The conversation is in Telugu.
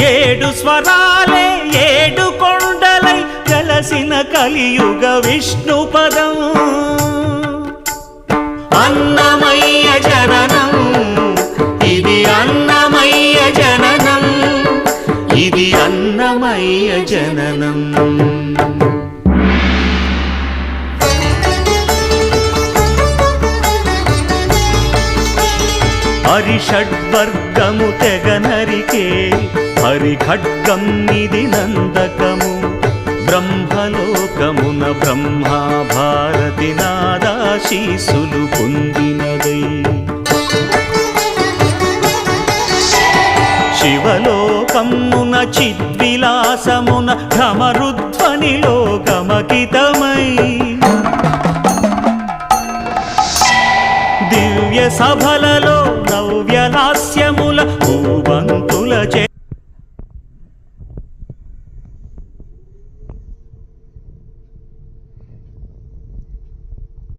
ఏడు స్వరాలే ఏడు కొండలై కలసిన కలియుగ విష్ణు పదం అన్నమయ్య జననం ఇది అన్నమయ్య జననం ఇది అన్నమయ్య జననం హరిషడ్వర్గము తెగనరికే హరి ఖడ్గం ఇది నందకము బ్రహ్మలోకమున బ్రహ్మా భారతి నాదాశీసులు పొందినదై శివలోకమున చిద్విలాసమున ఘమరుధ్వనిలో గమకితమై దివ్య సభలలో